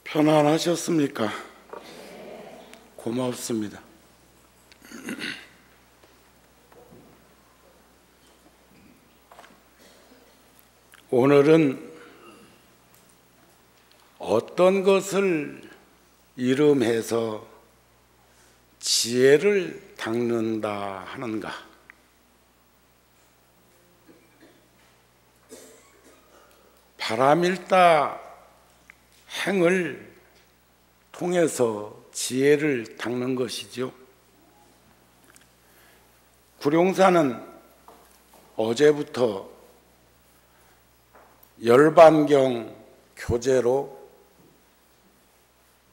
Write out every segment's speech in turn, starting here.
편안하셨습니까? 고맙습니다. 오늘은 어떤 것을 이름해서 지혜를 닦는다 하는가? 바람일다 행을 통해서 지혜를 닦는 것이죠. 구룡사는 어제부터 열반경 교재로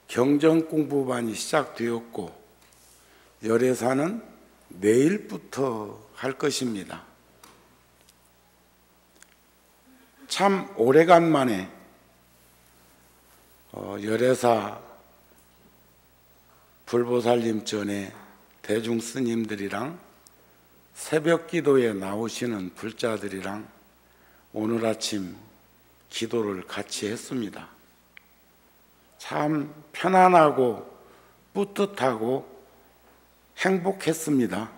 경전 공부반이 시작되었고 열애사는 내일부터 할 것입니다. 참 오래간만에 열애사 불보살님 전에 대중 스님들이랑 새벽 기도에 나오시는 불자들이랑 오늘 아침 기도를 같이 했습니다. 참 편안하고 뿌듯하고 행복했습니다.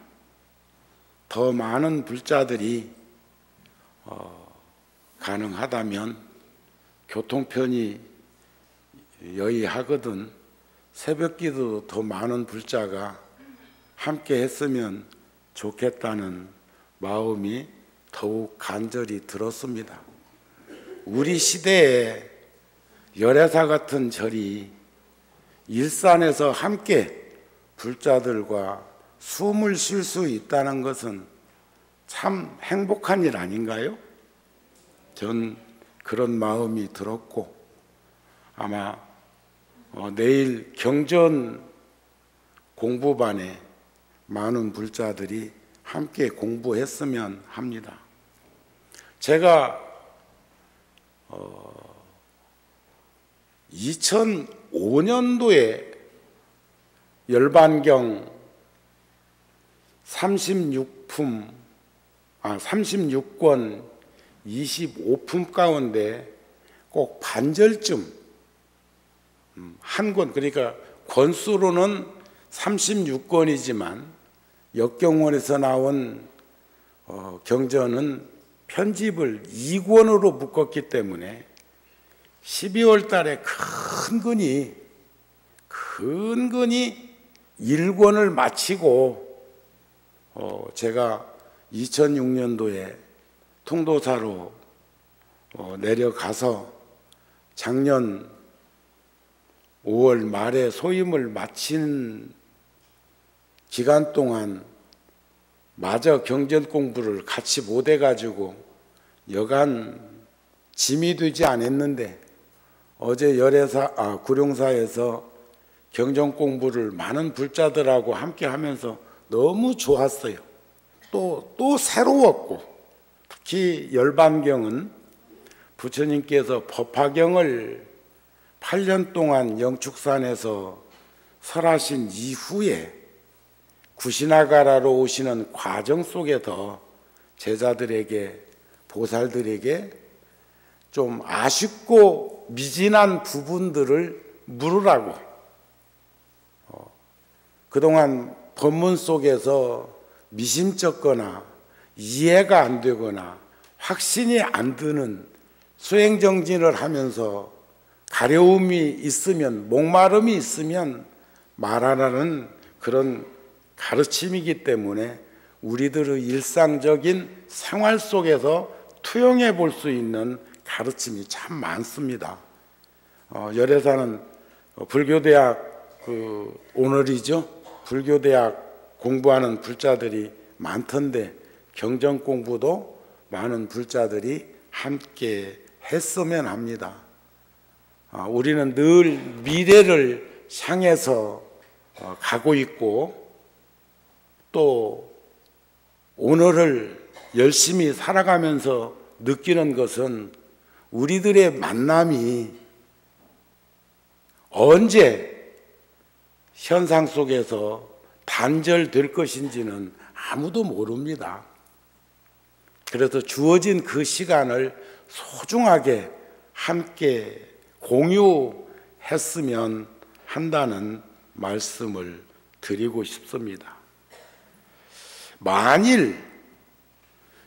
더 많은 불자들이 가능하다면 교통편이 여의하거든 새벽 기도 더 많은 불자가 함께 했으면 좋겠다는 마음이 더욱 간절히 들었습니다. 우리 시대에 열애사 같은 절이 일산에서 함께 불자들과 숨을 쉴 수 있다는 것은 참 행복한 일 아닌가요? 전 그런 마음이 들었고 아마 내일 경전 공부반에 많은 불자들이 함께 공부했으면 합니다. 제가 2005년도에 열반경 36권 25품 가운데 꼭 반절쯤 한 권, 그러니까 권수로는 36권이지만 역경원에서 나온 경전은 편집을 2권으로 묶었기 때문에 12월 달에 근근히 1권을 마치고 제가 2006년도에 통도사로 내려가서 작년 5월 말에 소임을 마친 기간 동안 마저 경전 공부를 같이 못 해가지고 여간 짐이 되지 않았는데 어제 구룡사에서 경전 공부를 많은 불자들하고 함께 하면서 너무 좋았어요. 또 새로웠고 특히 열반경은 부처님께서 법화경을 8년 동안 영축산에서 설하신 이후에 구시나가라로 오시는 과정 속에서 제자들에게 보살들에게 좀 아쉽고 미진한 부분들을 물으라고 그동안 법문 속에서 미심쩍거나 이해가 안 되거나 확신이 안 드는 수행정진을 하면서 가려움이 있으면 목마름이 있으면 말하라는 그런 가르침이기 때문에 우리들의 일상적인 생활 속에서 투영해 볼 수 있는 가르침이 참 많습니다. 열애사는 불교대학 오늘이죠. 불교대학 공부하는 불자들이 많던데 경전 공부도 많은 불자들이 함께 했으면 합니다. 우리는 늘 미래를 향해서 가고 있고 또 오늘을 열심히 살아가면서 느끼는 것은 우리들의 만남이 언제 현상 속에서 단절될 것인지는 아무도 모릅니다. 그래서 주어진 그 시간을 소중하게 함께 공유해 했으면 한다는 말씀을 드리고 싶습니다. 만일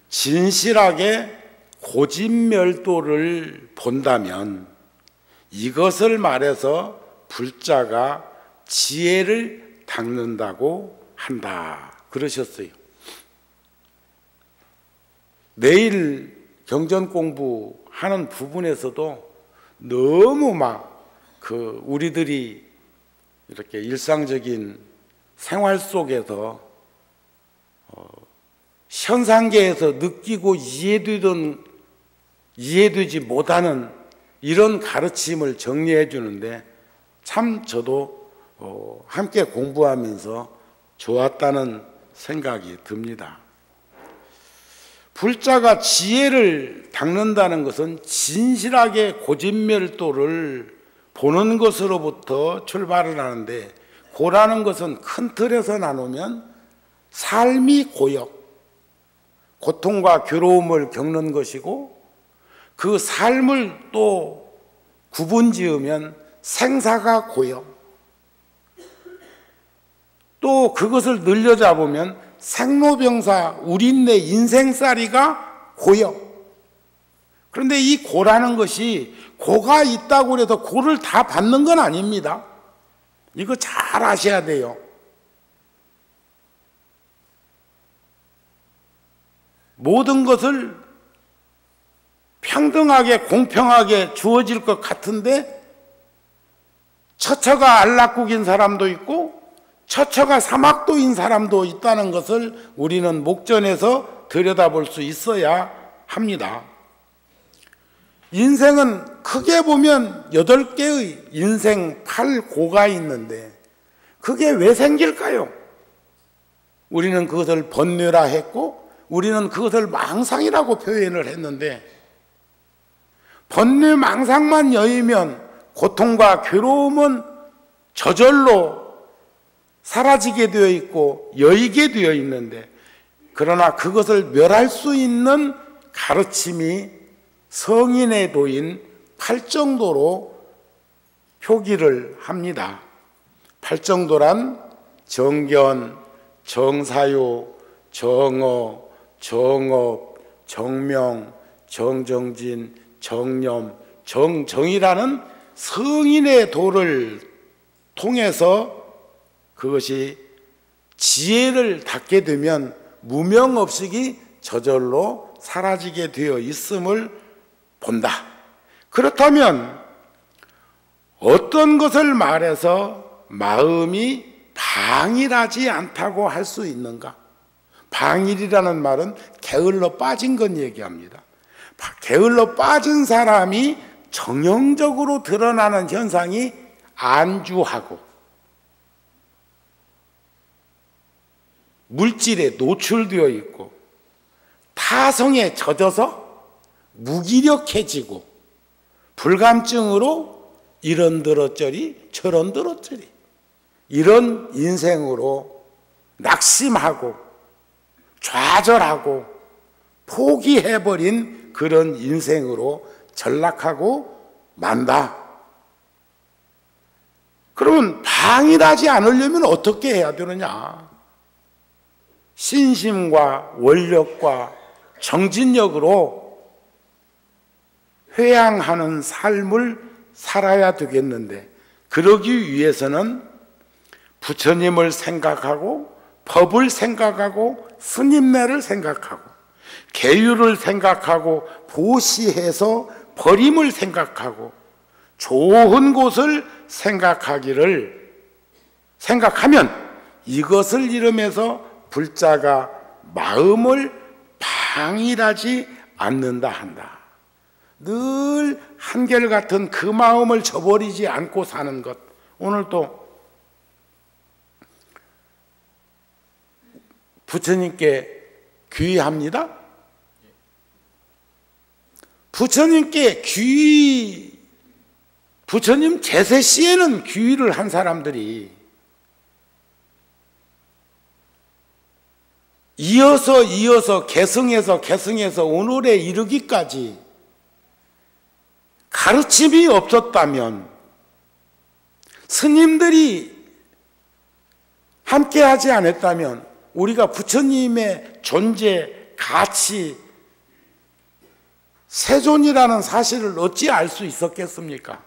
진실하게 고진멸도를 본다면 이것을 말해서 불자가 지혜를 닦는다고 한다 그러셨어요. 내일 경전 공부하는 부분에서도 너무 우리들이 이렇게 일상적인 생활 속에서 현상계에서 느끼고 이해되지 못하는 이런 가르침을 정리해 주는데 참 저도 함께 공부하면서 좋았다는 생각이 듭니다. 불자가 지혜를 닦는다는 것은 진실하게 고진멸도를 보는 것으로부터 출발을 하는데, 고라는 것은 큰 틀에서 나누면 삶이 고역, 고통과 괴로움을 겪는 것이고, 그 삶을 또 구분지으면 생사가 고역, 또 그것을 늘려잡으면 생로병사, 우린내 인생살이가 고역. 그런데 이 고라는 것이 고가 있다고 해서 고를 다 받는 건 아닙니다. 이거 잘 아셔야 돼요. 모든 것을 평등하게 공평하게 주어질 것 같은데 처처가 안락국인 사람도 있고 처처가 사막도인 사람도 있다는 것을 우리는 목전에서 들여다볼 수 있어야 합니다. 인생은 크게 보면 8개의 인생 8고가 있는데 그게 왜 생길까요? 우리는 그것을 번뇌라 했고 우리는 그것을 망상이라고 표현을 했는데, 번뇌 망상만 여의면 고통과 괴로움은 저절로 사라지게 되어 있고 여의게 되어 있는데, 그러나 그것을 멸할 수 있는 가르침이 성인의 도인 팔정도로 표기를 합니다. 팔정도란 정견, 정사요, 정어, 정업, 정명, 정정진, 정념, 정정이라는 성인의 도를 통해서 그것이 지혜를 닦게 되면 무명업식이 저절로 사라지게 되어 있음을 본다. 그렇다면 어떤 것을 말해서 마음이 방일하지 않다고 할 수 있는가? 방일이라는 말은 게을러 빠진 건 얘기합니다. 게을러 빠진 사람이 정형적으로 드러나는 현상이 안주하고 물질에 노출되어 있고 타성에 젖어서 무기력해지고 불감증으로 이런들어쩌리 저런들어쩌리 이런 인생으로 낙심하고 좌절하고 포기해버린 그런 인생으로 전락하고 만다. 그러면 방일하지 않으려면 어떻게 해야 되느냐? 신심과 원력과 정진력으로 회양하는 삶을 살아야 되겠는데, 그러기 위해서는 부처님을 생각하고 법을 생각하고 스님네를 생각하고 계율을 생각하고 보시해서 버림을 생각하고 좋은 곳을 생각하면 이것을 이루면서 불자가 마음을 방일하지 않는다 한다. 늘 한결같은 그 마음을 저버리지 않고 사는 것. 오늘 또 부처님께 귀의합니다. 부처님께 부처님 제세 시에는 귀의를 한 사람들이 이어서 계승해서 오늘에 이르기까지 가르침이 없었다면 스님들이 함께 하지 않았다면 우리가 부처님의 존재, 가치, 세존이라는 사실을 어찌 알 수 있었겠습니까?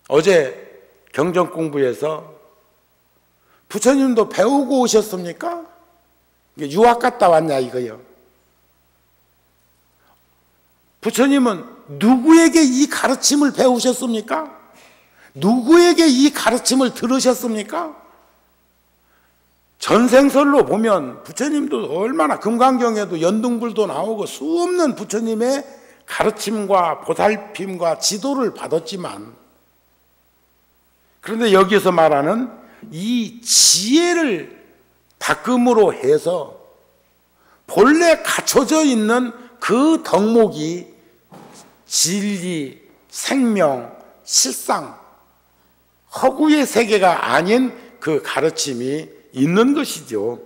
어제 경전 공부에서 부처님도 배우고 오셨습니까? 유학 갔다 왔냐 이거요. 부처님은 누구에게 이 가르침을 배우셨습니까? 누구에게 이 가르침을 들으셨습니까? 전생설로 보면 부처님도 얼마나 금강경에도 연등불도 나오고 수없는 부처님의 가르침과 보살핌과 지도를 받았지만, 그런데 여기서 말하는 이 지혜를 닦음으로 해서 본래 갖춰져 있는 그 덕목이 진리, 생명, 실상, 허구의 세계가 아닌 그 가르침이 있는 것이죠.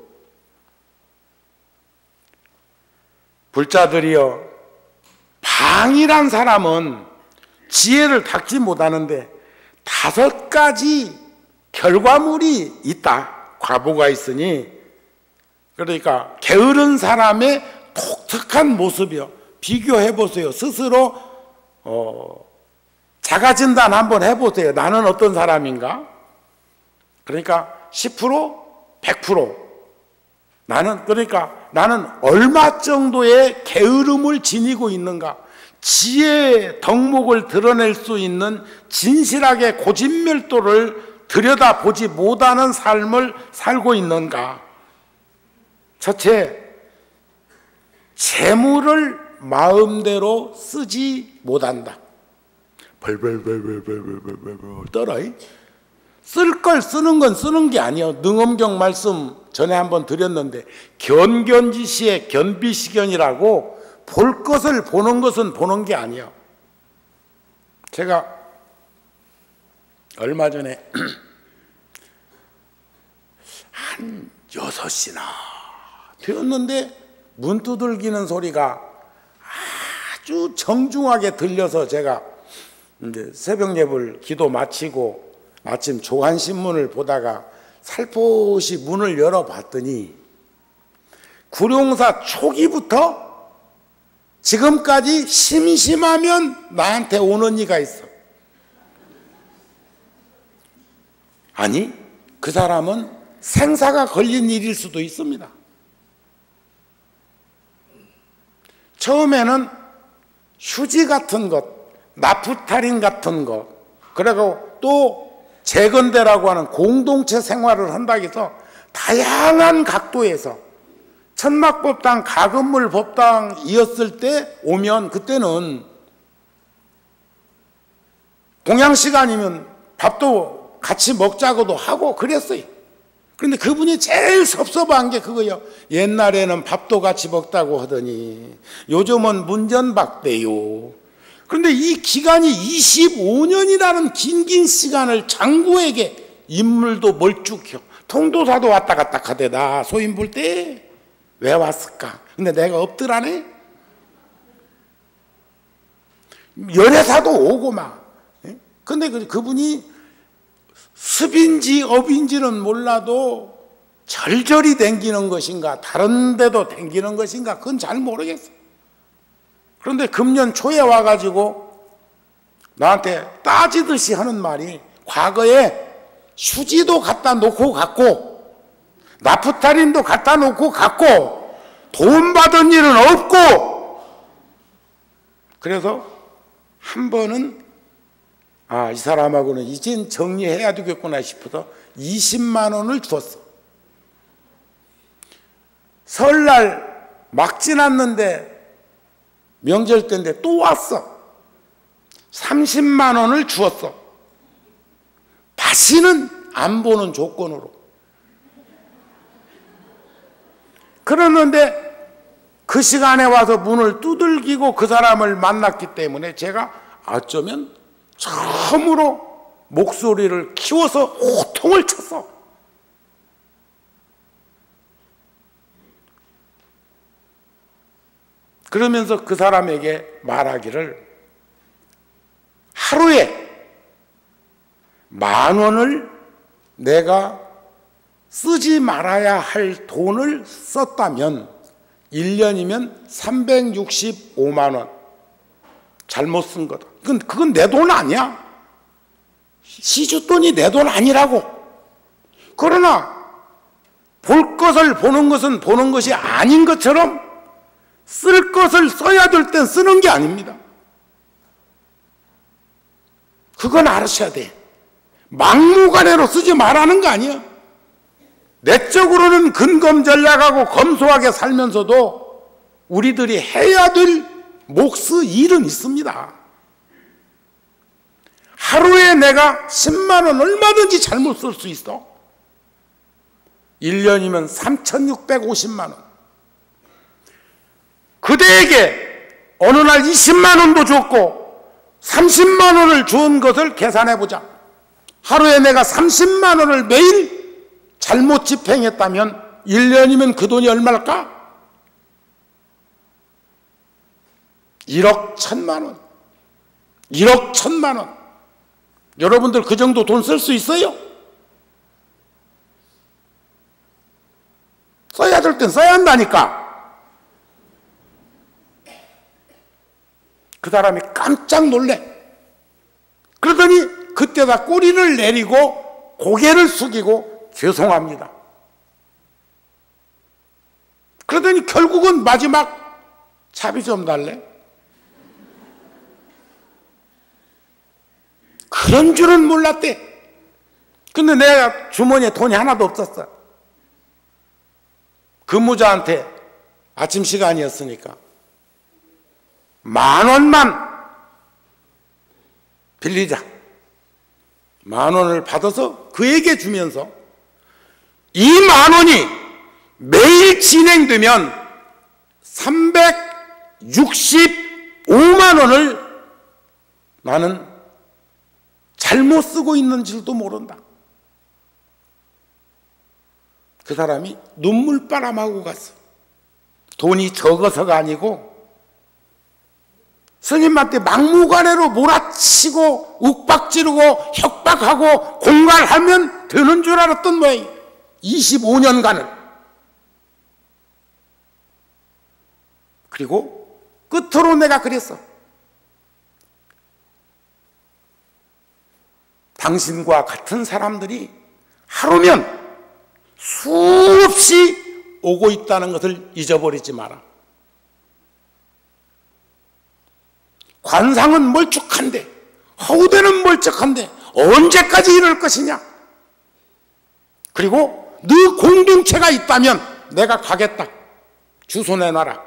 불자들이여, 방이란 사람은 지혜를 닦지 못하는데 5가지 결과물이 있다. 과보가 있으니, 그러니까 게으른 사람의 독특한 모습이요. 비교해 보세요. 스스로 자가진단 한번 해보세요. 나는 어떤 사람인가? 그러니까 10%, 100%. 나는 얼마 정도의 게으름을 지니고 있는가? 지혜의 덕목을 드러낼 수 있는 진실하게 고진멸도를 들여다보지 못하는 삶을 살고 있는가? 첫째, 재물을 마음대로 쓰지 못한다. 벌벌벌벌벌벌벌벌 떨어. 쓸 걸 쓰는 건 쓰는 게 아니에요. 능엄경 말씀 전에 한번 드렸는데, 견견지시의 견비시견이라고 볼 것을 보는 것은 보는 게 아니에요. 제가 얼마 전에 한 6시나 되었는데 문 두들기는 소리가 아주 정중하게 들려서 제가 이제 새벽 예불 기도 마치고 마침 조간신문을 보다가 살포시 문을 열어봤더니 구룡사 초기부터 지금까지 심심하면 나한테 오는 이가 있어. 아니, 그 사람은 생사가 걸린 일일 수도 있습니다. 처음에는 휴지 같은 것, 나프타린 같은 것, 그리고 또 재건대라고 하는 공동체 생활을 한다고 해서 다양한 각도에서 천막법당, 가건물 법당이었을 때 오면 그때는 동양시간이면 밥도 같이 먹자고도 하고 그랬어요. 그런데 그분이 제일 섭섭한 게 그거예요. 옛날에는 밥도 같이 먹다고 하더니 요즘은 문전박대요. 그런데 이 기간이 25년이라는 긴 시간을 장구에게 인물도 멀쭉혀. 통도사도 왔다 갔다 하대다. 소인 볼 때 왜 왔을까? 근데 내가 없더라네. 열애사도 오고 막. 근데 그분이 습인지 업인지는 몰라도 절절히 댕기는 것인가 다른 데도 댕기는 것인가 그건 잘 모르겠어. 그런데 금년 초에 와가지고 나한테 따지듯이 하는 말이, 과거에 휴지도 갖다 놓고 갔고 나프타린도 갖다 놓고 갔고 돈 받은 일은 없고, 그래서 한 번은 이 사람하고는 이젠 정리해야 되겠구나 싶어서 20만 원을 줬어. 설날 막 지났는데 명절 때인데 또 왔어. 30만 원을 주었어. 다시는 안 보는 조건으로. 그러는데 그 시간에 와서 문을 두들기고 그 사람을 만났기 때문에 제가 어쩌면 처음으로 목소리를 키워서 호통을 쳤어. 그러면서 그 사람에게 말하기를, 하루에 10,000원을 내가 쓰지 말아야 할 돈을 썼다면 1년이면 365만 원 잘못 쓴 거다. 그건 내 돈 아니야. 시주돈이 내 돈 아니라고. 그러나 볼 것을 보는 것은 보는 것이 아닌 것처럼 쓸 것을 써야 될 땐 쓰는 게 아닙니다. 그건 알으셔야 돼. 막무가내로 쓰지 말라는 거 아니야. 내적으로는 근검전략하고 검소하게 살면서도 우리들이 해야 될 몫의 일은 있습니다. 하루에 내가 10만 원 얼마든지 잘못 쓸 수 있어. 1년이면 3,650만 원. 그대에게 어느 날 20만 원도 줬고 30만 원을 준 것을 계산해 보자. 하루에 내가 30만 원을 매일 잘못 집행했다면 1년이면 그 돈이 얼마일까? 1억 1,000만 원. 1억 1,000만 원. 여러분들 그 정도 돈 쓸 수 있어요? 써야 될 땐 써야 한다니까. 그 사람이 깜짝 놀래. 그러더니 그때다 꼬리를 내리고 고개를 숙이고 죄송합니다. 그러더니 결국은 마지막 차비 좀 달래. 그런 줄은 몰랐대. 근데 내가 주머니에 돈이 하나도 없었어. 근무자한테 아침 시간이었으니까 10,000원만 빌리자. 10,000원을 받아서 그에게 주면서 이 10,000원이 매일 진행되면 365만 원을 나는 잘못 쓰고 있는 줄도 모른다. 그 사람이 눈물바람하고 갔어. 돈이 적어서가 아니고 스님한테 막무가내로 몰아치고 욱박지르고 협박하고 공갈하면 되는 줄 알았던 모양이에요. 25년간을. 그리고 끝으로 내가 그랬어. 당신과 같은 사람들이 하루면 수없이 오고 있다는 것을 잊어버리지 마라. 관상은 멀쭉한데, 허우대는 멀쩍한데 언제까지 이럴 것이냐? 그리고 네 공동체가 있다면 내가 가겠다. 주소 내놔라.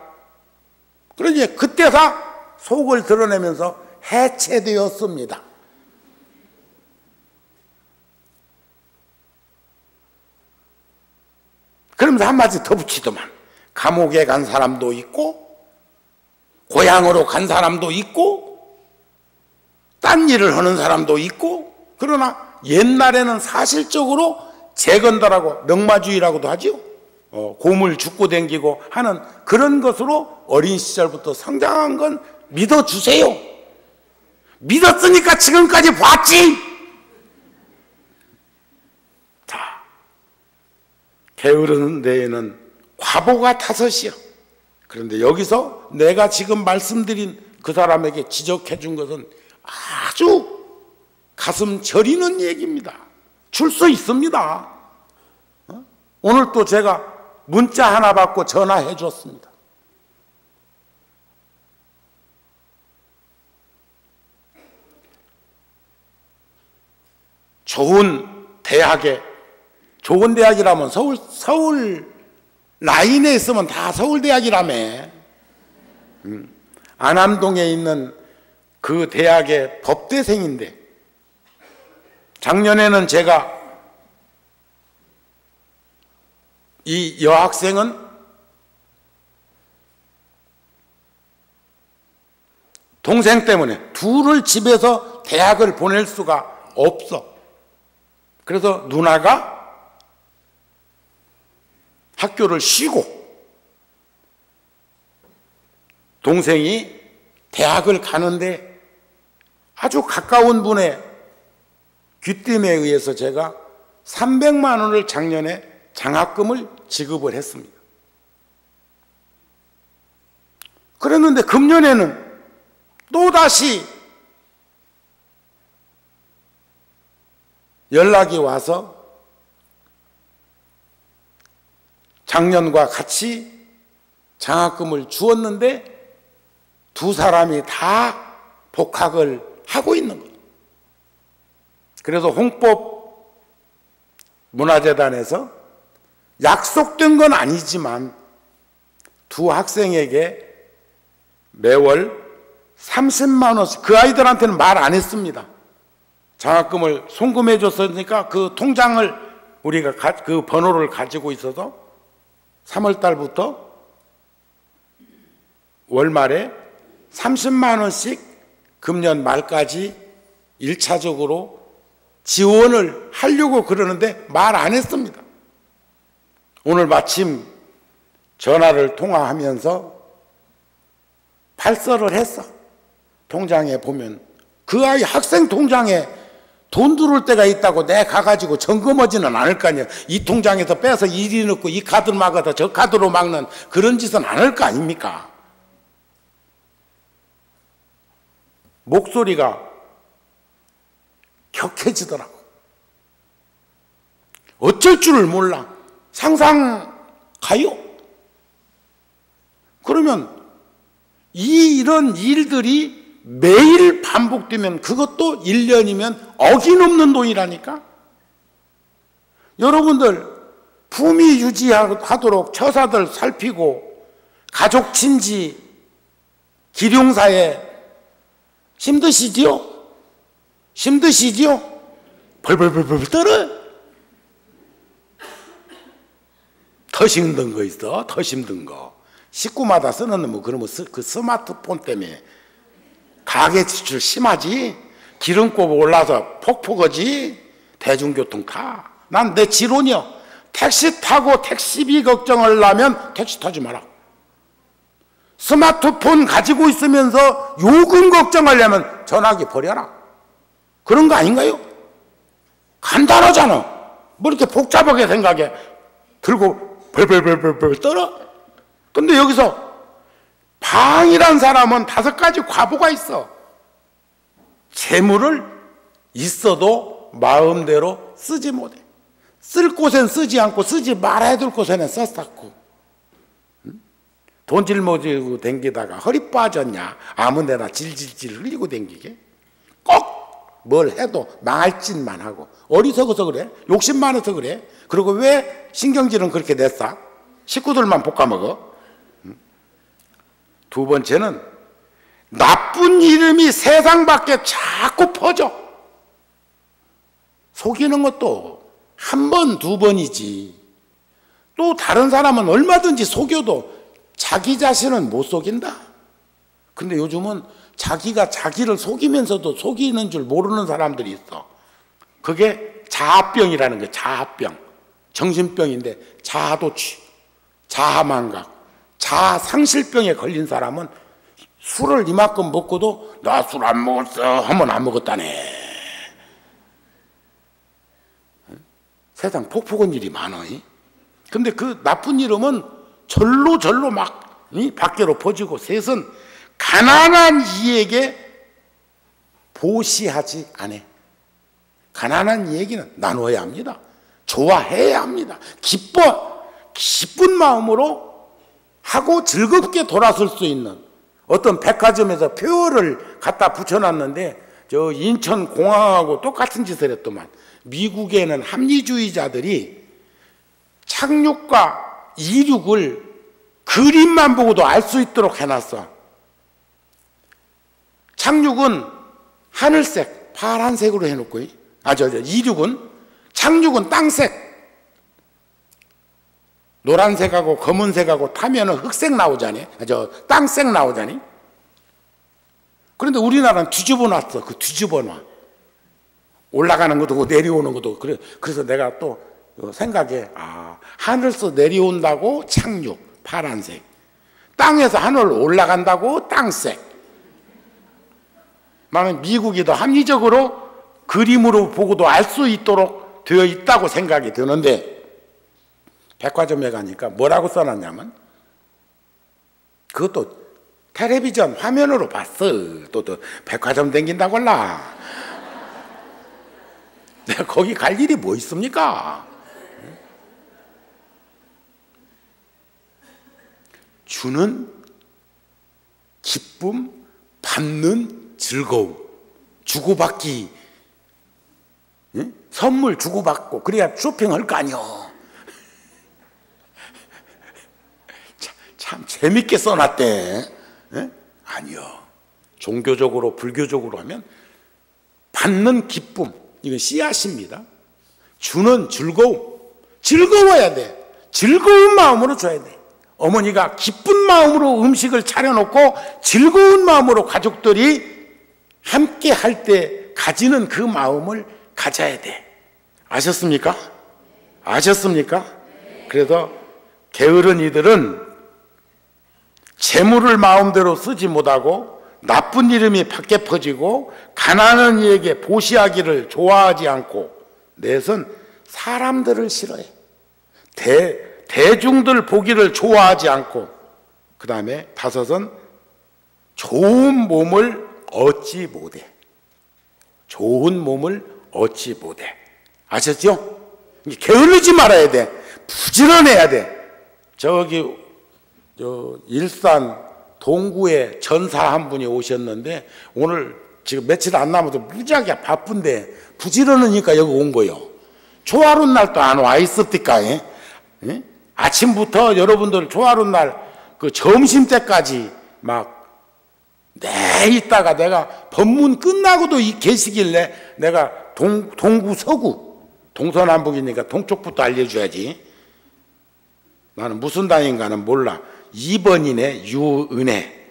그러니 그때가 속을 드러내면서 해체되었습니다. 그러면서 한마디 더 붙이더만. 감옥에 간 사람도 있고 고향으로 간 사람도 있고 딴 일을 하는 사람도 있고, 그러나 옛날에는 사실적으로 재건달하고 명마주의라고도 하죠. 고물 죽고 댕기고 하는 그런 것으로 어린 시절부터 성장한 건 믿어주세요. 믿었으니까 지금까지 봤지. 자, 게으르는 데에는 과보가 5이야. 그런데 여기서 내가 지금 말씀드린 그 사람에게 지적해 준 것은 아주 가슴 저리는 얘기입니다. 줄 수 있습니다. 오늘 또 제가 문자 하나 받고 전화해 줬습니다. 좋은 대학에, 좋은 대학이라면 서울 라인에 있으면 다 서울대학이라며. 안암동에 있는 그 대학의 법대생인데 작년에는 제가 이 여학생은 동생 때문에 둘을 집에서 대학을 보낼 수가 없어. 그래서 누나가 학교를 쉬고 동생이 대학을 가는데 아주 가까운 분의 귀띔에 의해서 제가 300만 원을 작년에 장학금을 지급을 했습니다. 그랬는데 금년에는 또다시 연락이 와서 작년과 같이 장학금을 주었는데 두 사람이 다 복학을 하고 있는 거예요. 그래서 홍법 문화재단에서 약속된 건 아니지만 두 학생에게 매월 30만 원씩, 그 아이들한테는 말 안 했습니다. 장학금을 송금해 줬으니까 그 통장을 우리가 그 번호를 가지고 있어서 3월 달부터 월말에 30만 원씩 금년 말까지 1차적으로 지원을 하려고 그러는데 말 안 했습니다. 오늘 마침 전화를 통화하면서 발설을 했어. 통장에 보면 그 아이 학생 통장에 돈 들어올 때가 있다고 내 가가지고 점검하지는 않을 거 아니야. 이 통장에서 빼서 이리 넣고 이 카드로 막아서 저 카드로 막는 그런 짓은 안 할 거 아닙니까? 목소리가 격해지더라고. 어쩔 줄을 몰라. 상상 가요? 그러면 이런 일들이 매일 반복되면 그것도 1년이면 어김없는 돈이라니까. 여러분들 품위 유지하도록 처사들 살피고 가족 친지 기룡사에 힘드시지요? 힘드시지요? 벌벌벌벌 떨어. 더 힘든 거 있어. 더 힘든 거. 식구마다 쓰는 뭐 그러면 그 스마트폰 때문에 가계 지출 심하지. 기름값 올라서 폭폭하지. 대중교통 타. 난 내 지론이요. 택시 타고 택시비 걱정을 하면 택시 타지 마라. 스마트폰 가지고 있으면서 요금 걱정하려면 전화기 버려라. 그런 거 아닌가요? 간단하잖아. 뭐 이렇게 복잡하게 생각해. 들고 벌벌벌벌 떨어. 근데 여기서 방이란 사람은 5가지 과보가 있어. 재물을 있어도 마음대로 쓰지 못해. 쓸 곳엔 쓰지 않고 쓰지 말아야 될 곳에는 썼었고. 돈 짊어지고 댕기다가 허리 빠졌냐. 아무 데나 질질질 흘리고 댕기게. 꼭 뭘 해도 망할 짓만 하고. 어리석어서 그래. 욕심 많아서 그래. 그리고 왜 신경질은 그렇게 냈어? 식구들만 볶아먹어. 두 번째는 나쁜 이름이 세상 밖에 자꾸 퍼져. 속이는 것도 한 번, 두 번이지. 또 다른 사람은 얼마든지 속여도 자기 자신은 못 속인다. 근데 요즘은 자기가 자기를 속이면서도 속이는 줄 모르는 사람들이 있어. 그게 자아병이라는 거야. 자아병. 정신병인데 자아도취, 자아망각, 자아상실병에 걸린 사람은 술을 이만큼 먹고도 나 술 안 먹었어 하면 안 먹었다네. 세상 폭폭한 일이 많아. 근데 그 나쁜 이름은 절로 막 밖으로 퍼지고. 셋은 가난한 이에게 보시하지 않아. 가난한 이에게는 나눠야 합니다. 좋아해야 합니다. 기쁜 마음으로 하고 즐겁게 돌아설 수 있는. 어떤 백화점에서 표를 갖다 붙여놨는데 저 인천공항하고 똑같은 짓을 했더만. 미국에는 합리주의자들이 착륙과 이륙을 그림만 보고도 알 수 있도록 해놨어. 착륙은 하늘색, 파란색으로 해놓고, 이륙은, 착륙은 땅색, 노란색하고 검은색하고 타면은 흑색 나오잖아요. 땅색 나오잖아요. 그런데 우리나라는 뒤집어 놨어. 그 뒤집어 놔. 올라가는 것도 내려오는 것도. 그래서 내가 또 생각해. 하늘에서 내려온다고 착륙, 파란색. 땅에서 하늘 올라간다고 땅색. 나는 미국이 더 합리적으로 그림으로 보고도 알 수 있도록 되어 있다고 생각이 드는데, 백화점에 가니까 뭐라고 써놨냐면, 그것도 텔레비전 화면으로 봤어. 또 백화점 댕긴다고 할라. 내가 거기 갈 일이 뭐 있습니까? 주는 기쁨, 받는 즐거움, 주고받기, 응? 선물 주고받고 그래야 쇼핑할 거 아니요. 참 재밌게 써놨대. 응? 아니요. 종교적으로 불교적으로 하면 받는 기쁨, 이건 씨앗입니다. 주는 즐거움, 즐거워야 돼. 즐거운 마음으로 줘야 돼. 어머니가 기쁜 마음으로 음식을 차려놓고 즐거운 마음으로 가족들이 함께 할 때 가지는 그 마음을 가져야 돼. 아셨습니까? 아셨습니까? 그래서 게으른 이들은 재물을 마음대로 쓰지 못하고 나쁜 이름이 밖에 퍼지고 가난한 이에게 보시하기를 좋아하지 않고, 넷은 사람들을 싫어해. 대중들 보기를 좋아하지 않고, 그 다음에 다섯은 좋은 몸을 얻지 못해. 좋은 몸을 얻지 못해. 아셨죠? 게을르지 말아야 돼. 부지런해야 돼. 저기 일산 동구에 전사 한 분이 오셨는데, 오늘 지금 며칠 안 남아도 무지하게 바쁜데 부지런하니까 여기 온 거요. 초하룻 날도 안 와 있었니까. 예? 아침부터 여러분들 초하룻 날 그 점심 때까지 막 있다가 내가 법문 끝나고도 계시길래 내가 동구 서구 동서남북이니까 동쪽부터 알려줘야지. 나는 무슨 당인가는 몰라. 2번이네 유은혜.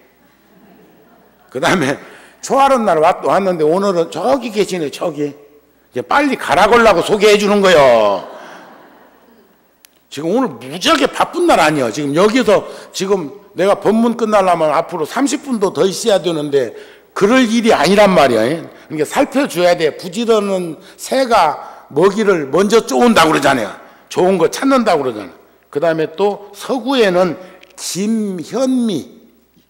그 다음에 초하룻 날 왔는데 오늘은 저기 계시네. 저기 이제 빨리 가라걸라고 소개해 주는 거요. 지금 오늘 무지하게 바쁜 날 아니야. 지금 여기서 지금 내가 법문 끝나려면 앞으로 30분도 더 있어야 되는데 그럴 일이 아니란 말이야. 그러니까 살펴줘야 돼. 부지런한 새가 먹이를 먼저 쪼은다고 그러잖아요. 좋은 거 찾는다고 그러잖아. 그 다음에 또 서구에는 김현미,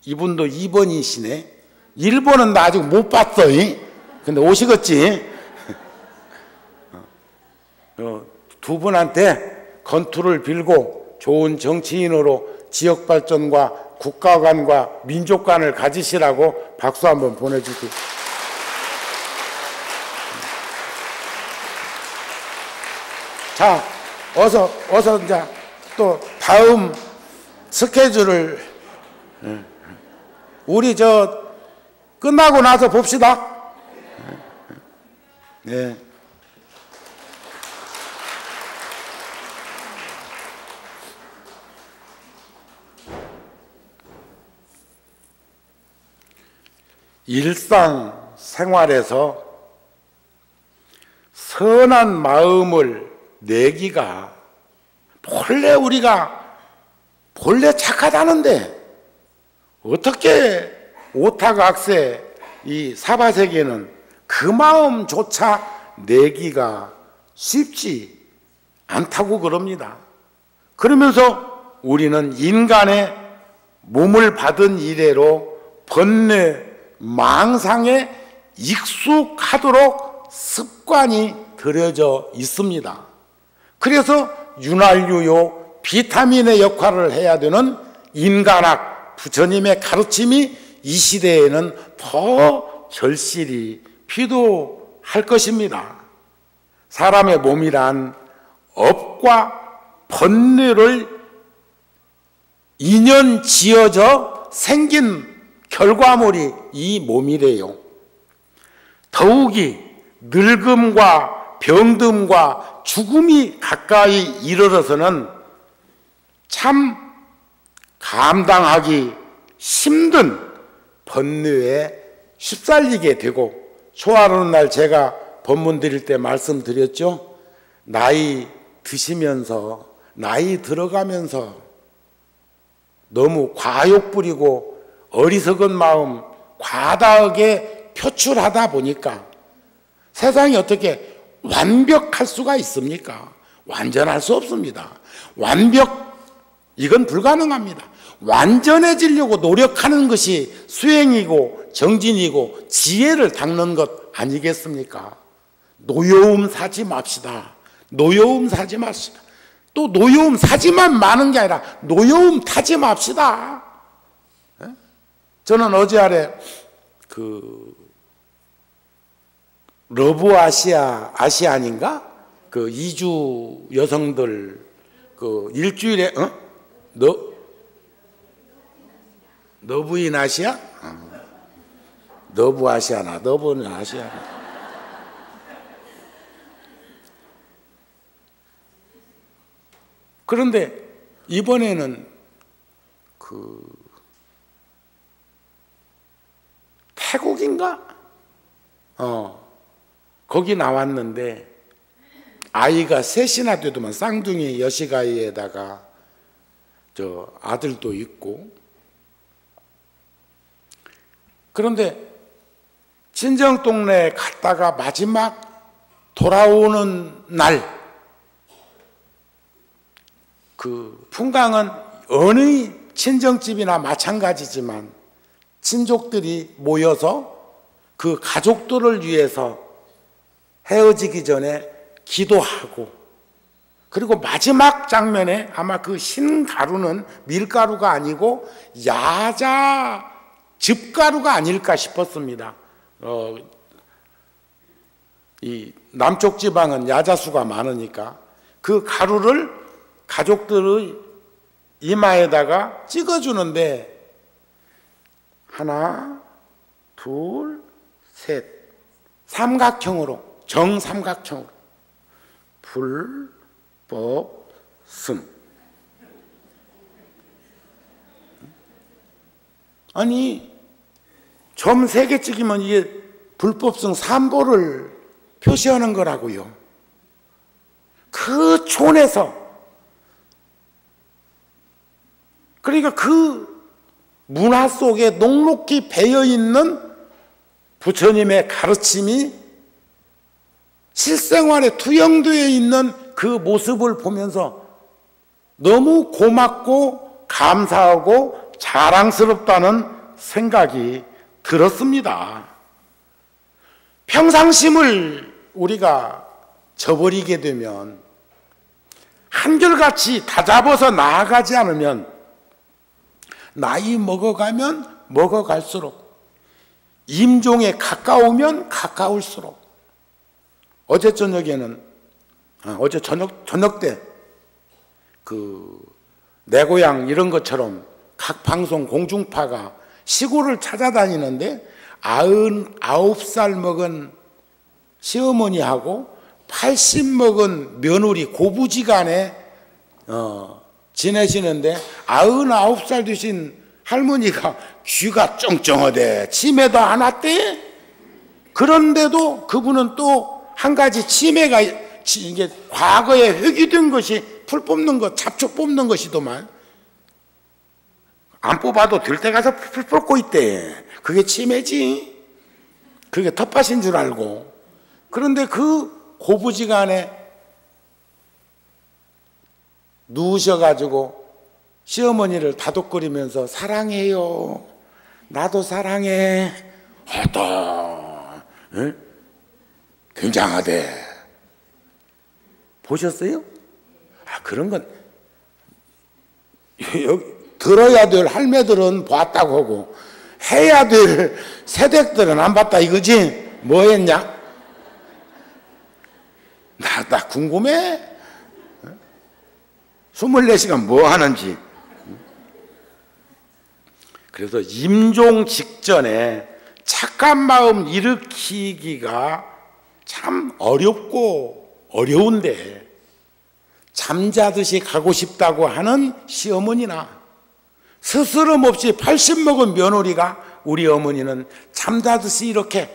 이분도 2번이시네. 1번은 나 아직 못 봤어. 근데 오시겠지. 두 분한테 건투를 빌고 좋은 정치인으로 지역 발전과 국가 간과 민족 간을 가지시라고 박수 한번 보내주세요. 자, 어서 이제 또 다음 스케줄을 우리 끝나고 나서 봅시다. 네. 일상 생활에서 선한 마음을 내기가 본래 착하다는데 어떻게 오타각세 이 사바세계는 그 마음조차 내기가 쉽지 않다고 그럽니다. 그러면서 우리는 인간의 몸을 받은 이래로 번뇌 망상에 익숙하도록 습관이 들여져 있습니다. 그래서 윤활유요 비타민의 역할을 해야 되는 인간학 부처님의 가르침이 이 시대에는 더 절실히 필요할 것입니다. 사람의 몸이란 업과 번뇌를 인연 지어져 생긴 결과물이 이 몸이래요. 더욱이 늙음과 병듦과 죽음이 가까이 이르러서는 참 감당하기 힘든 번뇌에 휩쓸리게 되고, 초하루는 날 제가 법문 드릴 때 말씀드렸죠. 나이 드시면서 나이 들어가면서 너무 과욕 부리고 어리석은 마음 과다하게 표출하다 보니까 세상이 어떻게 완벽할 수가 있습니까? 완전할 수 없습니다. 이건 불가능합니다. 완전해지려고 노력하는 것이 수행이고 정진이고 지혜를 닦는 것 아니겠습니까? 노여움 사지 맙시다. 노여움 사지 맙시다. 또 노여움 사지만 많은 게 아니라 노여움 타지 맙시다. 저는 어제 아래 러브 아시안인가? 그 이주 여성들 일주일에 너브인 아시아? 너브 아시아나 너브는 아시아나. 그런데 이번에는 태국인가? 거기 나왔는데 아이가 셋이나 되더만 쌍둥이 여시가이에다가 저 아들도 있고. 그런데 친정 동네에 갔다가 마지막 돌아오는 날 풍광은 어느 친정집이나 마찬가지지만 친족들이 모여서 그 가족들을 위해서 헤어지기 전에 기도하고, 그리고 마지막 장면에 아마 그 흰가루는 밀가루가 아니고 야자 즙가루가 아닐까 싶었습니다. 이 남쪽 지방은 야자수가 많으니까 그 가루를 가족들의 이마에다가 찍어주는데 하나, 둘, 셋, 삼각형으로, 정삼각형으로 불, 법, 승. 아니 점 3개 찍으면 이게 불법성 삼보를 표시하는 거라고요. 그 촌에서, 그러니까 그 문화 속에 녹록히 배어있는 부처님의 가르침이 실생활에 투영되어 있는 그 모습을 보면서 너무 고맙고 감사하고 자랑스럽다는 생각이 들었습니다. 평상심을 우리가 저버리게 되면, 한결같이 다잡아서 나아가지 않으면 나이 먹어가면 먹어갈수록, 임종에 가까우면 가까울수록, 어제 저녁에는 어제 저녁 때 내 고향 이런 것처럼 각 방송 공중파가 시골을 찾아다니는데 99살 먹은 시어머니하고 80 먹은 며느리 고부지간에 지내시는데 99살 되신 할머니가 귀가 쩡쩡하대, 치매도 안 왔대. 그런데도 그분은 또 한 가지 치매가 이게 과거에 회귀된 것이 풀 뽑는 것, 잡초 뽑는 것이더만 안 뽑아도 될 때 가서 풀 뽑고 있대. 그게 치매지. 그게 텃밭인 줄 알고. 그런데 그 고부지간에 누우셔가지고 시어머니를 다독거리면서 사랑해요, 나도 사랑해, 하다, 굉장하대. 보셨어요? 그런 건 여기 들어야 될 할매들은 봤다고 하고 해야 될 세댁들은 안 봤다 이거지. 뭐 했냐? 나 궁금해. 24시간 뭐 하는지. 그래서 임종 직전에 착한 마음 일으키기가 참 어렵고 어려운데, 잠자듯이 가고 싶다고 하는 시어머니나 스스럼 없이 80 먹은 며느리가, 우리 어머니는 잠자듯이 이렇게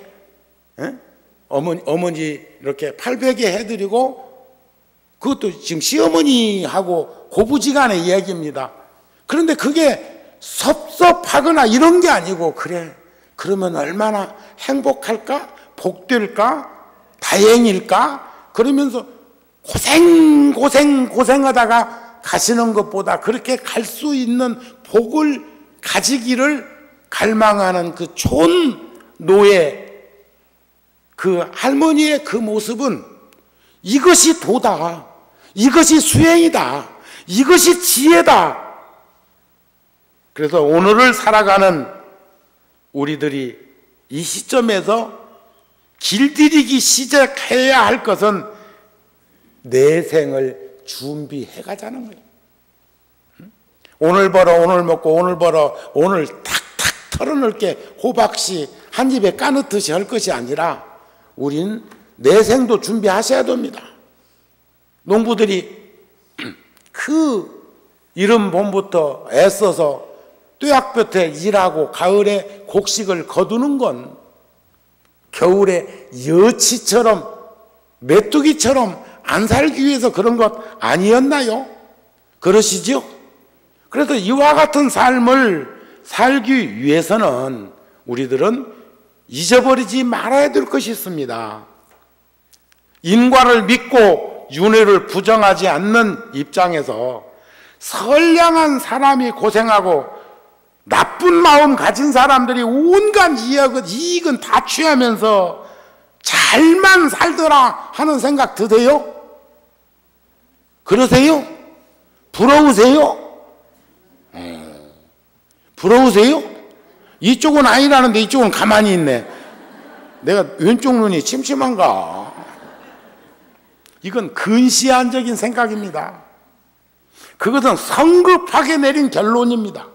어머니 이렇게 팔베개 해드리고, 그것도 지금 시어머니하고 고부지간의 이야기입니다. 그런데 그게 섭섭하거나 이런 게 아니고, 그래 그러면 얼마나 행복할까, 복될까, 다행일까? 그러면서 고생하다가 가시는 것보다 그렇게 갈 수 있는 복을 가지기를 갈망하는 그 좋은 노예, 그 할머니의 그 모습은 이것이 도다, 이것이 수행이다, 이것이 지혜다. 그래서 오늘을 살아가는 우리들이 이 시점에서 길들이기 시작해야 할 것은 내생을 준비해 가자는 거예요. 오늘 벌어 오늘 먹고 오늘 벌어 오늘 탁탁 털어넣게 호박씨 한 입에 까놓듯이 할 것이 아니라 우린 내생도 준비하셔야 됩니다. 농부들이 그 이른 봄부터 애써서 뙤약볕에 일하고 가을에 곡식을 거두는 건 겨울에 여치처럼 메뚜기처럼 안 살기 위해서 그런 것 아니었나요? 그러시죠? 그래서 이와 같은 삶을 살기 위해서는 우리들은 잊어버리지 말아야 될 것이 있습니다. 인과를 믿고 윤회를 부정하지 않는 입장에서 선량한 사람이 고생하고 나쁜 마음 가진 사람들이 온갖 이익은 다 취하면서 잘만 살더라 하는 생각 드세요? 그러세요? 부러우세요? 부러우세요? 이쪽은 아니라는데 이쪽은 가만히 있네. 내가 왼쪽 눈이 침침한가? 이건 근시안적인 생각입니다. 그것은 성급하게 내린 결론입니다.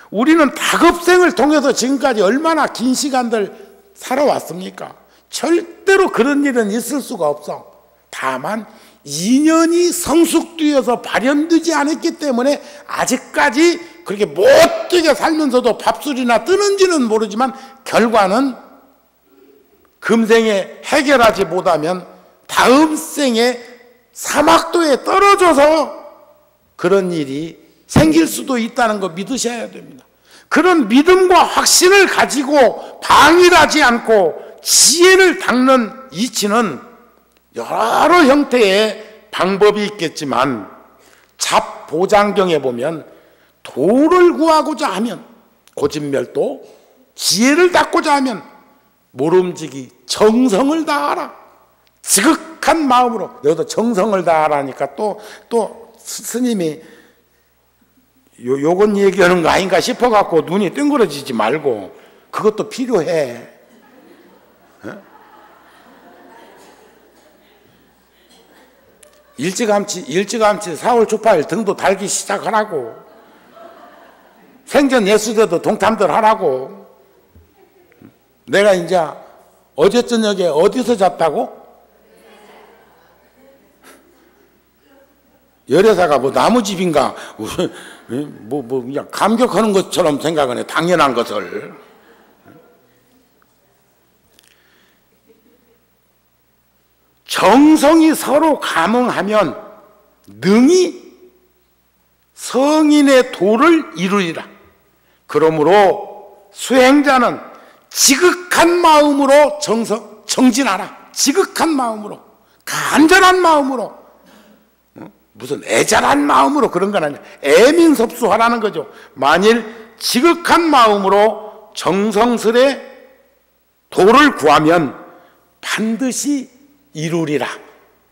우리는 다급생을 통해서 지금까지 얼마나 긴 시간들 살아왔습니까? 절대로 그런 일은 있을 수가 없어. 다만 인연이 성숙되어서 발현되지 않았기 때문에 아직까지 그렇게 못되게 살면서도 밥술이나 뜨는지는 모르지만 결과는 금생에 해결하지 못하면 다음 생에 사막도에 떨어져서 그런 일이 생길 수도 있다는 거 믿으셔야 됩니다. 그런 믿음과 확신을 가지고 방일하지 않고 지혜를 닦는 이치는 여러 형태의 방법이 있겠지만 잡보장경에 보면 도를 구하고자 하면 고진멸도, 지혜를 닦고자 하면 모름지기 정성을 다하라. 지극한 마음으로. 여기도 정성을 다하라니까 또 스님이 요건 얘기하는 거 아닌가 싶어갖고 눈이 뜬그러지지 말고 그것도 필요해. 일찌감치 4월 초파일 등도 달기 시작하라고. 생전 예수대도 동참들 하라고. 내가 이제 어제 저녁에 어디서 잤다고? 열애사가 뭐 나무집인가? 그냥 감격하는 것처럼 생각하네. 당연한 것을. 정성이 서로 감응하면 능히 성인의 도를 이루리라. 그러므로 수행자는 지극한 마음으로 정진하라. 지극한 마음으로, 간절한 마음으로, 무슨 애절한 마음으로 그런 건 아니야. 애민섭수하라는 거죠. 만일 지극한 마음으로 정성스레 도를 구하면 반드시 이루리라.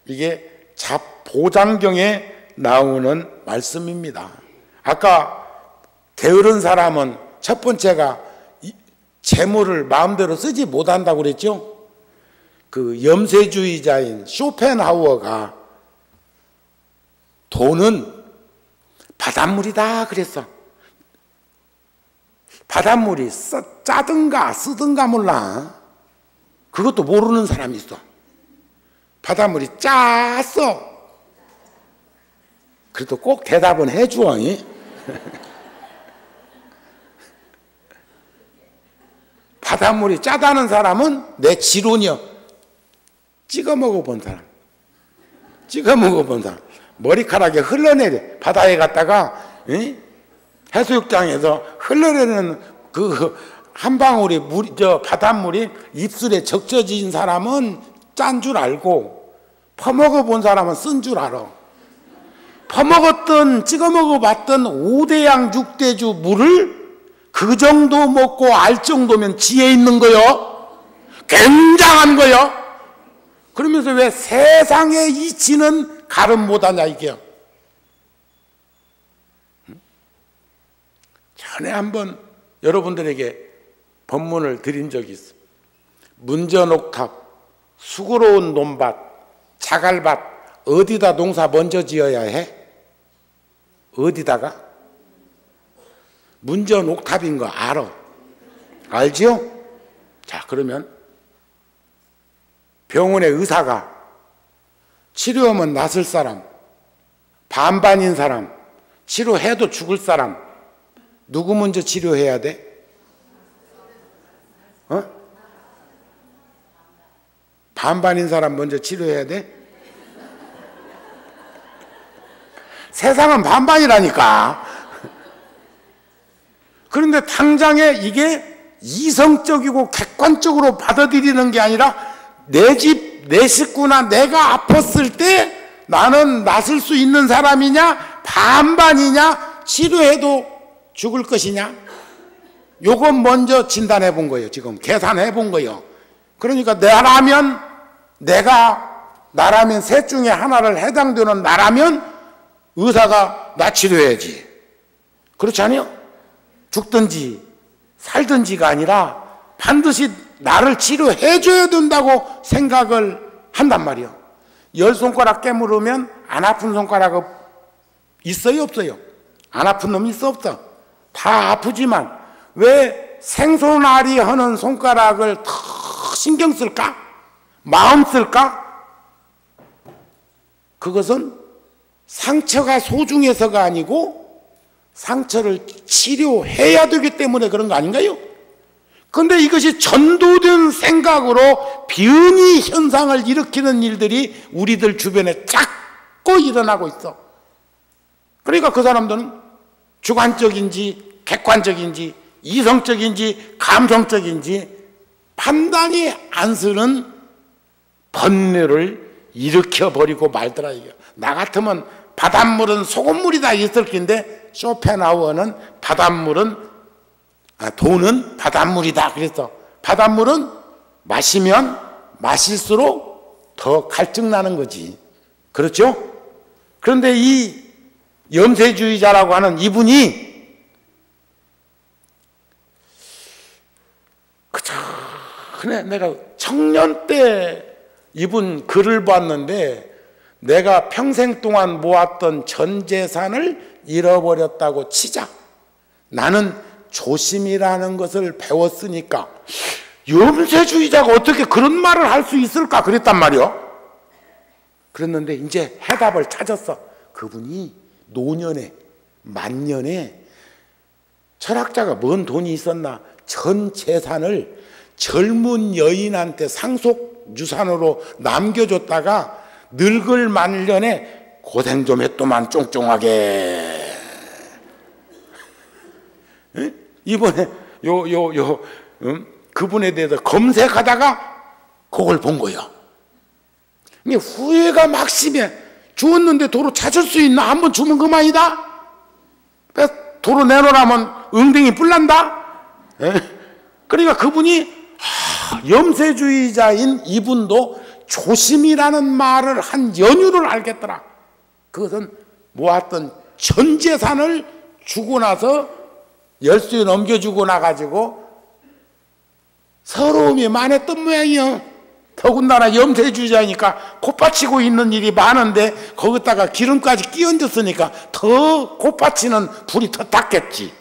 이게 잡보장경에 나오는 말씀입니다. 아까 게으른 사람은 첫 번째가 재물을 마음대로 쓰지 못한다고 그랬죠. 그 염세주의자인 쇼펜하우어가 돈은 바닷물이다 그랬어. 바닷물이 짜든가 쓰든가 몰라. 그것도 모르는 사람이 있어. 바닷물이 짰어. 그래도 꼭 대답은 해줘. 바닷물이 짜다는 사람은 내 지론이요. 찍어 먹어본 사람. 찍어 먹어본 사람. 머리카락에 흘러내려. 바다에 갔다가 해수욕장에서 흘러내리는 그 한 방울이 바닷물이 입술에 적셔진 사람은 짠 줄 알고 퍼먹어 본 사람은 쓴 줄 알아. 퍼먹었던 찍어 먹어봤던 5대양 6대주 물을 그 정도 먹고 알 정도면 지혜 있는 거요. 굉장한 거요. 그러면서 왜 세상의 이치는 가름 못하냐 이게요. 전에 한번 여러분들에게 법문을 드린 적이 있어. 문전옥탑, 수고로운 논밭, 자갈밭 어디다 농사 먼저 지어야 해? 어디다가? 문전옥탑인 거 알아? 알지요? 자, 그러면 병원의 의사가 치료하면 낫을 사람, 반반인 사람, 치료해도 죽을 사람 누구 먼저 치료해야 돼? 반반인 사람 먼저 치료해야 돼? 세상은 반반이라니까. 그런데 당장에 이게 이성적이고 객관적으로 받아들이는 게 아니라 내 집, 내 식구나 내가 아팠을 때 나는 낫을 수 있는 사람이냐 반반이냐 치료해도 죽을 것이냐 요건 먼저 진단해 본 거예요. 지금 계산해 본 거예요. 그러니까 나라면 셋 중에 하나를 해당되는 나라면 의사가 나 치료해야지. 그렇지 않아요? 죽든지 살든지가 아니라 반드시 나를 치료해줘야 된다고 생각을 한단 말이에요. 10손가락 깨물으면 안 아픈 손가락 있어요 없어요? 안 아픈 놈 있어 없어? 다 아프지만 왜 생손아리 하는 손가락을 더 신경 쓸까? 마음 쓸까? 그것은 상처가 소중해서가 아니고 상처를 치료해야 되기 때문에 그런 거 아닌가요? 그런데 이것이 전도된 생각으로 변이 현상을 일으키는 일들이 우리들 주변에 자꾸 일어나고 있어. 그러니까 그 사람들은 주관적인지 객관적인지 이성적인지 감성적인지 판단이 안 서는 번뇌를 일으켜버리고 말더라. 이게 나 같으면 바닷물은 소금물이다 있을 텐데 쇼펜하우어는 돈은 바닷물이다 그랬어. 바닷물은 마시면 마실수록 더 갈증 나는 거지. 그렇죠? 그런데 이 염세주의자라고 하는 이분이 그래 내가 청년 때 이분 글을 봤는데 내가 평생 동안 모았던 전 재산을 잃어버렸다고 치자. 나는 조심이라는 것을 배웠으니까 염세주의자가 어떻게 그런 말을 할 수 있을까 그랬단 말이요. 그랬는데 이제 해답을 찾았어. 그분이 노년에 만년에 철학자가 뭔 돈이 있었나 전 재산을 젊은 여인한테 상속유산으로 남겨줬다가 늙을 만년에 고생 좀 했더만 쫑쫑하게. 이번에 그분에 대해서 검색하다가 그걸 본 거예요. 후회가 막심해. 주었는데 도로 찾을 수 있나? 한번 주면 그만이다. 도로 내놓으라면 엉덩이 뿔난다. 그러니까 그분이 염세주의자인 이분도 조심이라는 말을 한 연유를 알겠더라. 그것은 모았던 전 재산을 주고 나서 열쇠 넘겨주고 나가지고 서러움이 많았던 모양이요. 더군다나 염세주의자니까 콧받치고 있는 일이 많은데 거기다가 기름까지 끼얹었으니까 더 콧받치는 불이 더 탔겠지.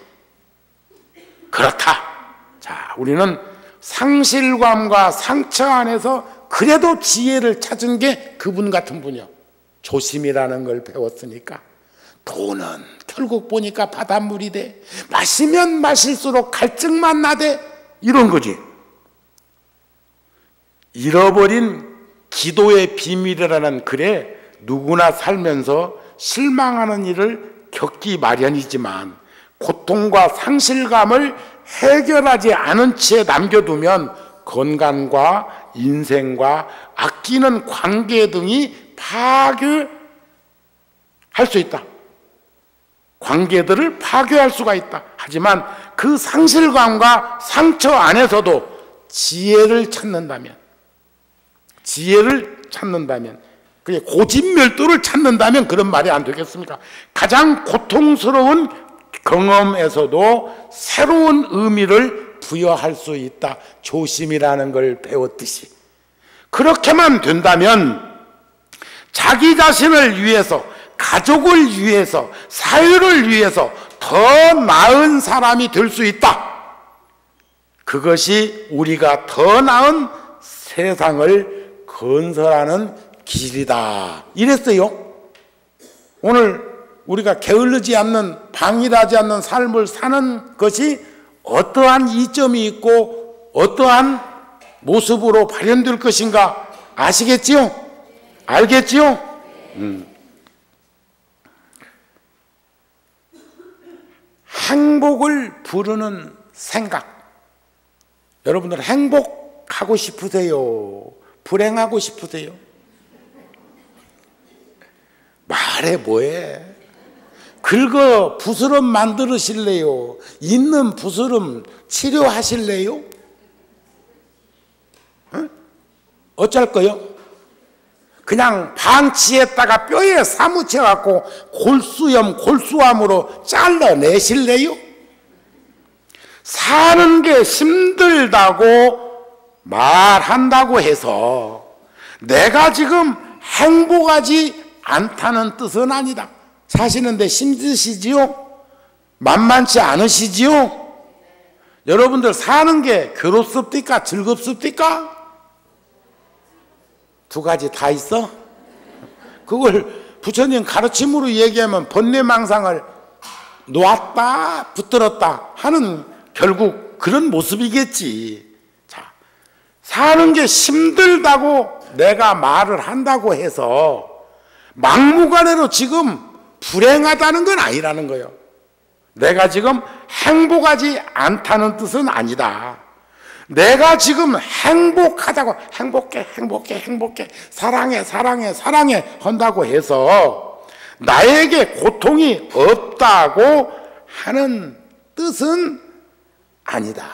그렇다. 자, 우리는 상실감과 상처 안에서 그래도 지혜를 찾은 게 그분 같은 분이요. 조심이라는 걸 배웠으니까 돈은 결국 보니까 바닷물이 돼. 마시면 마실수록 갈증만 나대. 이런 거지. 잃어버린 기도의 비밀이라는 글에 누구나 살면서 실망하는 일을 겪기 마련이지만 고통과 상실감을 해결하지 않은 채 남겨두면 건강과 인생과 아끼는 관계 등이 파괴할 수 있다. 관계들을 파괴할 수가 있다. 하지만 그 상실감과 상처 안에서도 지혜를 찾는다면, 그게 고집멸도를 찾는다면 그런 말이 안 되겠습니까? 가장 고통스러운 경험에서도 새로운 의미를 부여할 수 있다. 조심이라는 걸 배웠듯이. 그렇게만 된다면 자기 자신을 위해서, 가족을 위해서, 사회를 위해서 더 나은 사람이 될 수 있다. 그것이 우리가 더 나은 세상을 건설하는 길이다. 이랬어요. 오늘 우리가 게을르지 않는, 방일하지 않는 삶을 사는 것이 어떠한 이점이 있고 어떠한 모습으로 발현될 것인가 아시겠지요? 알겠지요? 행복을 부르는 생각. 여러분들 행복하고 싶으세요? 불행하고 싶으세요? 말해 뭐해? 긁어 부스럼 만들으실래요? 있는 부스럼 치료하실래요? 어쩔 거요? 그냥 방치했다가 뼈에 사무쳐갖고 골수암으로 잘라내실래요? 사는 게 힘들다고 말한다고 해서 내가 지금 행복하지 않다는 뜻은 아니다. 사시는데 힘드시지요? 만만치 않으시지요? 여러분들 사는 게 괴롭습니까? 즐겁습니까? 두 가지 다 있어? 그걸 부처님 가르침으로 얘기하면 번뇌망상을 놓았다 붙들었다 하는 결국 그런 모습이겠지. 자, 사는 게 힘들다고 내가 말을 한다고 해서 막무가내로 지금 불행하다는 건 아니라는 거예요. 내가 지금 행복하지 않다는 뜻은 아니다. 내가 지금 행복하다고, 행복해 사랑해 한다고 해서 나에게 고통이 없다고 하는 뜻은 아니다.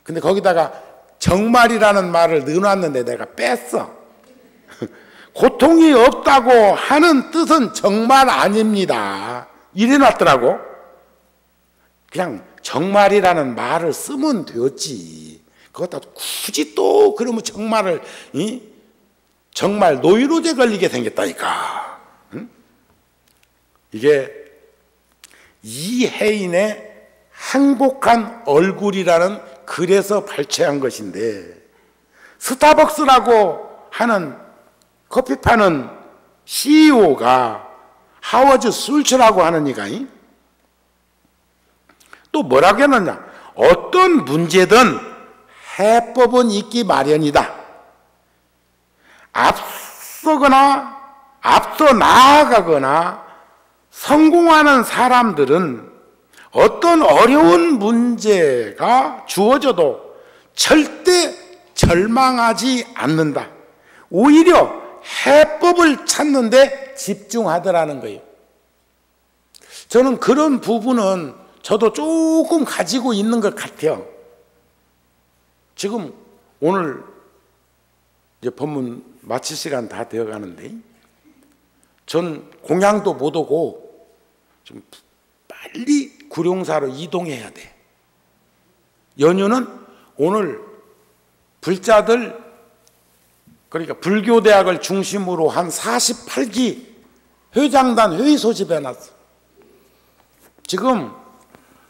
근데 거기다가 정말이라는 말을 넣어놨는데 내가 뺐어. 고통이 없다고 하는 뜻은 정말 아닙니다. 이래놨더라고. 그냥 정말이라는 말을 쓰면 되었지. 그것도 굳이 또 그러면 정말을, 정말 노이로제 걸리게 생겼다니까. 이게 이혜인의 행복한 얼굴이라는 글에서 발췌한 것인데, 스타벅스라고 하는 커피 파는 CEO가 하워드 술츠라고 하는 이가 또 뭐라고 했느냐? 어떤 문제든 해법은 있기 마련이다. 앞서 나아가거나 성공하는 사람들은 어떤 어려운 문제가 주어져도 절대 절망하지 않는다. 오히려 해법을 찾는 데 집중하더라는 거예요. 저는 그런 부분은 저도 조금 가지고 있는 것 같아요. 지금 오늘 이제 법문 마칠 시간 다 되어 가는데, 전 공양도 못 오고 좀 빨리 구룡사로 이동해야 돼. 연휴는 오늘 불자들, 그러니까 불교대학을 중심으로 한 48기 회장단 회의 소집해놨어. 지금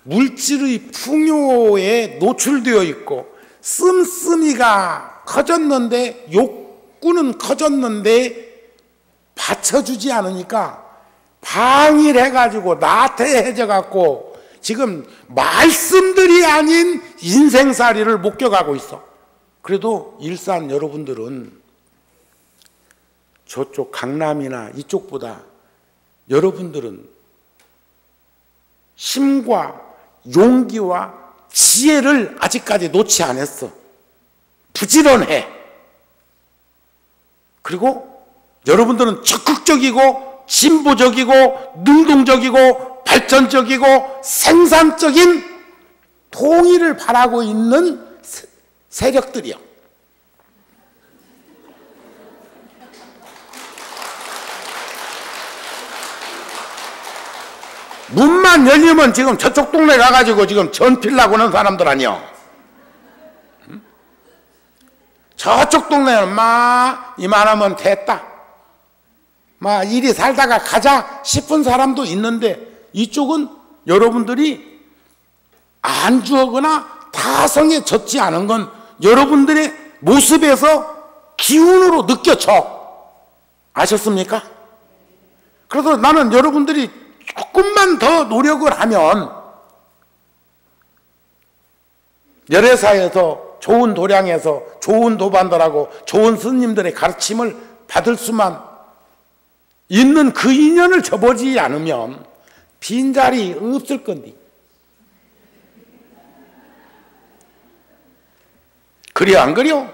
물질의 풍요에 노출되어 있고 씀씀이가 커졌는데, 욕구는 커졌는데 받쳐주지 않으니까 방일해가지고 나태해져갖고 지금 말씀들이 아닌 인생살이를 목격하고 있어. 그래도 일산 여러분들은 저쪽 강남이나 이쪽보다 여러분들은 힘과 용기와 지혜를 아직까지 놓지 않았어. 부지런해. 그리고 여러분들은 적극적이고 진보적이고 능동적이고 발전적이고 생산적인 통일을 바라고 있는 세력들이요. 문만 열리면 지금 저쪽 동네 가가지고 지금 전필라고 하는 사람들 아니요. 저쪽 동네는 막 이만하면 됐다. 막 이리 살다가 가자 싶은 사람도 있는데 이쪽은 여러분들이 안주하거나 타성에 젖지 않은 건 여러분들의 모습에서 기운으로 느껴져. 아셨습니까? 그래서 나는 여러분들이 조금만 더 노력을 하면 열애사에서 좋은 도량에서 좋은 도반들하고 좋은 스님들의 가르침을 받을 수만 있는 그 인연을 저버리지 않으면 빈자리 없을 건데. 그래 안 그려?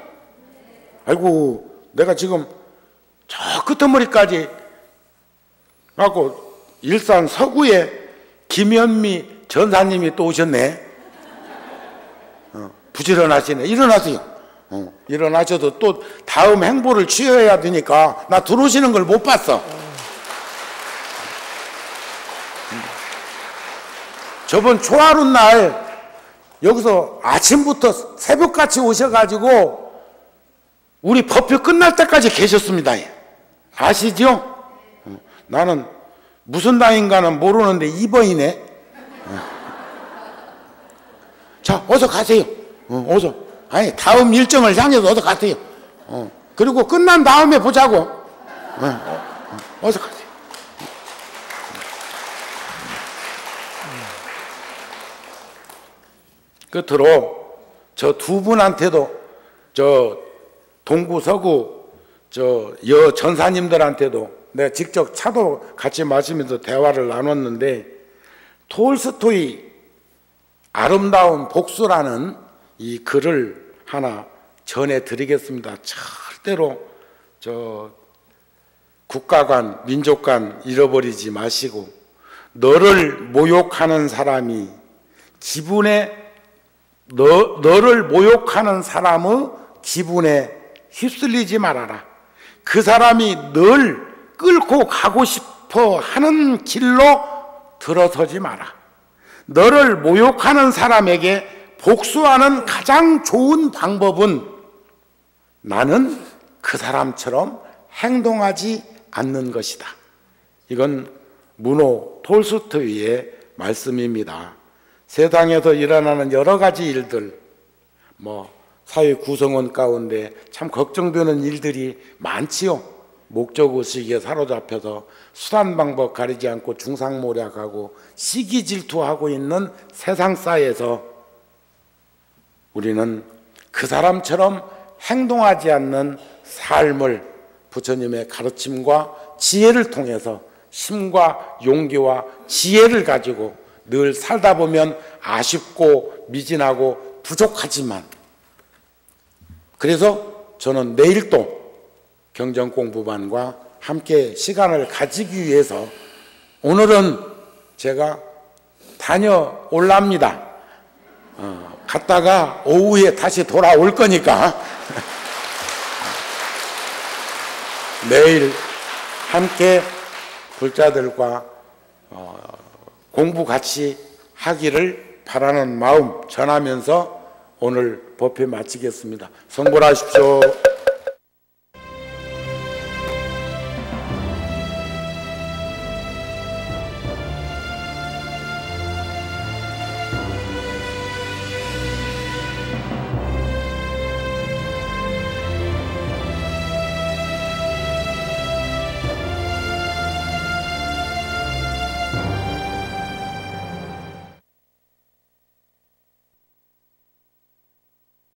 아이고 내가 지금 저 끄트머리까지 갖고 일산 서구에 김현미 전사님이 또 오셨네. 부지런하시네. 일어나세요. 일어나셔도 또 다음 행보를 취해야 되니까 나 들어오시는 걸 못 봤어. 저번 초하루 날 여기서 아침부터 새벽같이 오셔가지고 우리 법회 끝날 때까지 계셨습니다. 아시죠? 나는 무슨 당인가는 모르는데 2번이네. 자, 어서 가세요. 어서. 아니, 다음 일정을 향해서 어서 가세요. 그리고 끝난 다음에 보자고. 어서 가세요. 끝으로 저 두 분한테도 저 동구 서구 저 여 전사님들한테도 내가 직접 차도 같이 마시면서 대화를 나눴는데 톨스토이 아름다운 복수라는 이 글을 하나 전해드리겠습니다. 절대로 저 국가관 민족관 잃어버리지 마시고 너를 모욕하는 사람이 너를 모욕하는 사람의 기분에 휩쓸리지 말아라. 그 사람이 널 끌고 가고 싶어 하는 길로 들어서지 마라. 너를 모욕하는 사람에게 복수하는 가장 좋은 방법은 나는 그 사람처럼 행동하지 않는 것이다. 이건 무노 톨스토이의 말씀입니다. 세상에서 일어나는 여러 가지 일들, 사회 구성원 가운데 참 걱정되는 일들이 많지요. 목적의식에 사로잡혀서 수단 방법 가리지 않고 중상모략하고 시기질투하고 있는 세상사에서 우리는 그 사람처럼 행동하지 않는 삶을 부처님의 가르침과 지혜를 통해서 힘과 용기와 지혜를 가지고 늘 살다 보면 아쉽고 미진하고 부족하지만 그래서 저는 내일도 경전공부반과 함께 시간을 가지기 위해서 오늘은 제가 다녀올랍니다. 갔다가 오후에 다시 돌아올 거니까 내일 함께 불자들과 공부 같이 하기를 바라는 마음 전하면서 오늘 법회 마치겠습니다. 성불하십시오.